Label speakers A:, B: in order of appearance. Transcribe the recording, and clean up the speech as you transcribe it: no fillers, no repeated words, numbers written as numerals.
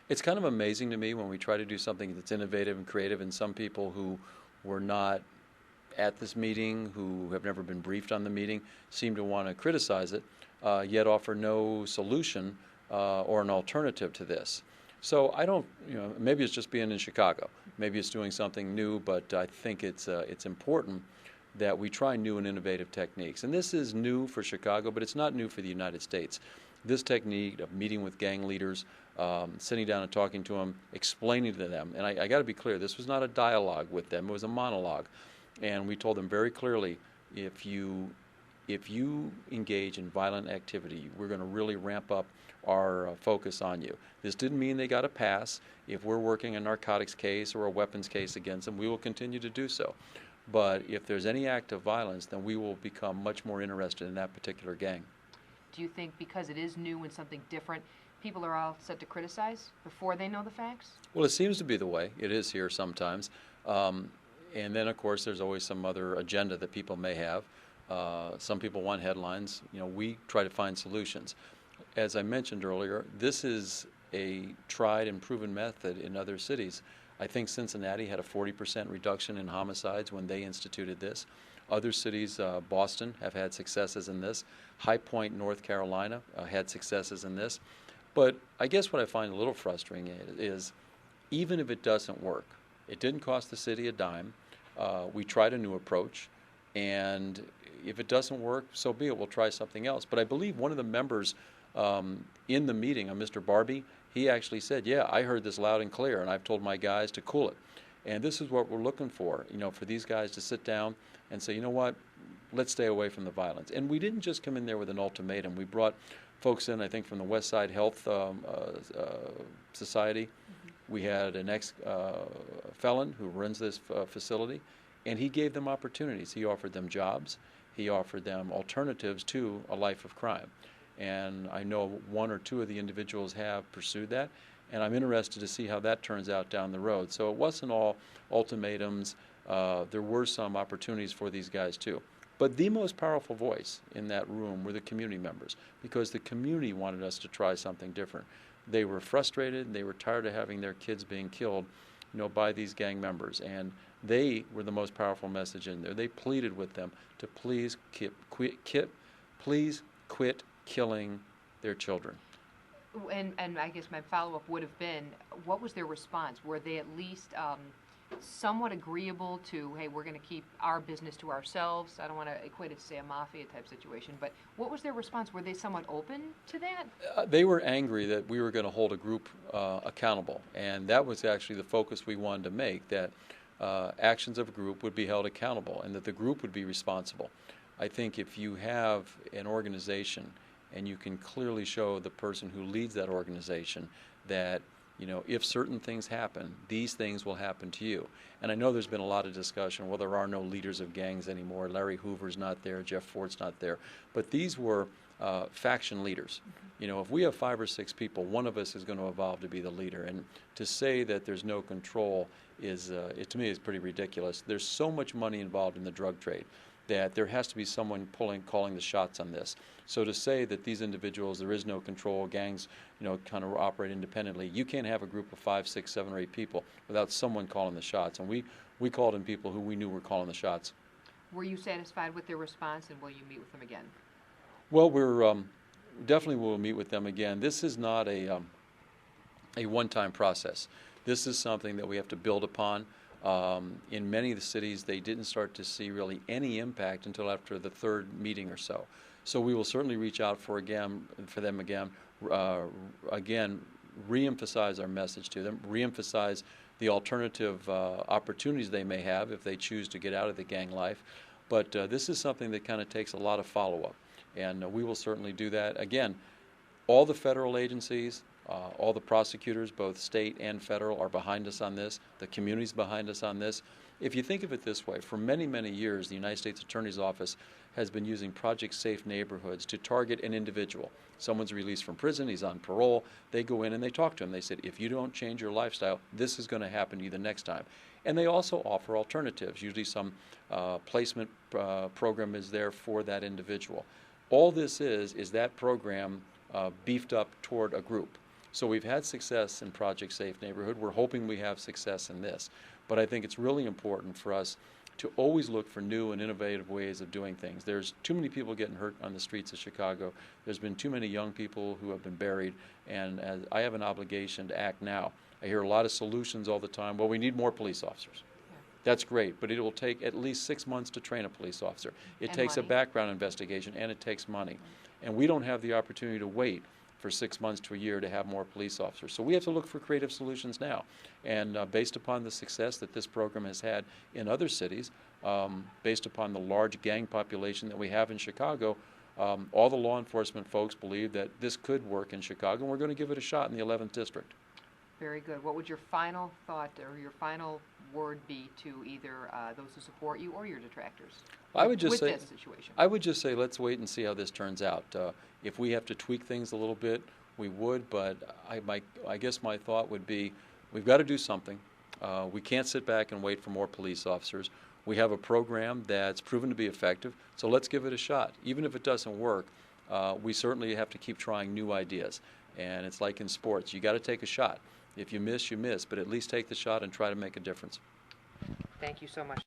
A: It's kind of amazing to me when we try to do something that's innovative and creative, and some people who were not at this meeting, who have never been briefed on the meeting, seem to want to criticize it, yet offer no solution or an alternative to this. So I don't, maybe it's just being in Chicago. Maybe it's doing something new, but I think it's important that we try new and innovative techniques. And this is new for Chicago, but it's not new for the United States. This technique of meeting with gang leaders, sitting down and talking to them, explaining to them, and I got to be clear, this was not a dialogue with them, it was a monologue. And we told them very clearly, if you engage in violent activity, we're going to really ramp up our focus on you. This didn't mean they got a pass. If we're working a narcotics case or a weapons case against them, we will continue to do so. But if there's any act of violence, then we will become much more interested in that particular gang.
B: Do you think because it is new and something different, people are all set to criticize before they know the facts?
A: Well, it seems to be the way. It is here sometimes. And then, of course, there's always some other agenda that people may have. Some people want headlines. We try to find solutions. As I mentioned earlier, this is a tried and proven method in other cities. I think Cincinnati had a 40% reduction in homicides when they instituted this. Other cities, Boston, have had successes in this. High Point, North Carolina, had successes in this. But I guess what I find a little frustrating is even if it doesn't work, it didn't cost the city a dime. We tried a new approach, and if it doesn't work, so be it. We'll try something else. But I believe one of the members in the meeting, Mr. Barbie, he actually said, yeah, I heard this loud and clear, and I've told my guys to cool it. And this is what we're looking for these guys to sit down and say, you know what, let's stay away from the violence. And we didn't just come in there with an ultimatum. We brought folks in, I think, from the West Side Health Society. We had an ex-felon who runs this facility, and he gave them opportunities. He offered them jobs. He offered them alternatives to a life of crime. And I know one or two of the individuals have pursued that, and I'm interested to see how that turns out down the road. So it wasn't all ultimatums. There were some opportunities for these guys, too. But the most powerful voice in that room were the community members, because the community wanted us to try something different. They were frustrated. They were tired of having their kids being killed, by these gang members, and they were the most powerful message in there. They pleaded with them to please quit killing their children.
B: And I guess my follow-up would have been, what was their response? Were they at least somewhat agreeable to, hey, we're going to keep our business to ourselves? I don't want to equate it to, say, a mafia type situation, but what was their response? Were they somewhat open to that?
A: They were angry that we were going to hold a group accountable, and that was actually the focus we wanted to make, that actions of a group would be held accountable and that the group would be responsible. I think if you have an organization and you can clearly show the person who leads that organization that if certain things happen, these things will happen to you. And I know there's been a lot of discussion, well, there are no leaders of gangs anymore. Larry Hoover's not there, Jeff Ford's not there. But these were faction leaders. If we have 5 or 6 people, one of us is going to evolve to be the leader. And to say that there's no control is, to me, is pretty ridiculous. There's so much money involved in the drug trade that there has to be someone calling the shots on this. So to say that these individuals, there is no control, gangs, kind of operate independently, you can't have a group of 5, 6, 7, or 8 people without someone calling the shots. And we called in people who we knew were calling the shots.
B: Were you satisfied with their response, and will you meet with them again?
A: Well, we're definitely will meet with them again. This is not a one-time process. This is something that we have to build upon. In many of the cities, they didn't start to see really any impact until after the 3rd meeting or so. So we will certainly reach out for them again, re-emphasize our message to them, re-emphasize the alternative opportunities they may have if they choose to get out of the gang life. But this is something that kind of takes a lot of follow-up, and we will certainly do that. Again, all the federal agencies, all the prosecutors, both state and federal, are behind us on this. The community's behind us on this. If you think of it this way, for many, many years, the United States Attorney's Office has been using Project Safe Neighborhoods to target an individual. Someone's released from prison, he's on parole, they go in and they talk to him. They said, if you don't change your lifestyle, this is going to happen to you the next time. And they also offer alternatives. Usually some placement program is there for that individual. All this is that program beefed up toward a group. So we've had success in Project Safe Neighborhood. We're hoping we have success in this. But I think it's really important for us to always look for new and innovative ways of doing things. There's too many people getting hurt on the streets of Chicago. There's been too many young people who have been buried, and as I have an obligation to act now. I hear a lot of solutions all the time. Well, we need more police officers. That's great, but it will take at least 6 months to train a police officer. It
B: And
A: takes
B: money.
A: a background investigation, and it takes money. And we don't have the opportunity to wait for 6 months to a year to have more police officers. So we have to look for creative solutions now. And based upon the success that this program has had in other cities, based upon the large gang population that we have in Chicago, all the law enforcement folks believe that this could work in Chicago, and we're going to give it a shot in the 11th District.
B: Very good. What would your final thought or your final word be to either those who support you or your detractors
A: I would just
B: with
A: say,
B: this situation?
A: I would just say let's wait and see how this turns out. If we have to tweak things a little bit, we would, but I guess my thought would be we've got to do something. We can't sit back and wait for more police officers. We have a program that's proven to be effective, so let's give it a shot. Even if it doesn't work, we certainly have to keep trying new ideas. And it's like in sports, you got to take a shot. If you miss, you miss, but at least take the shot and try to make a difference.
B: Thank you so much.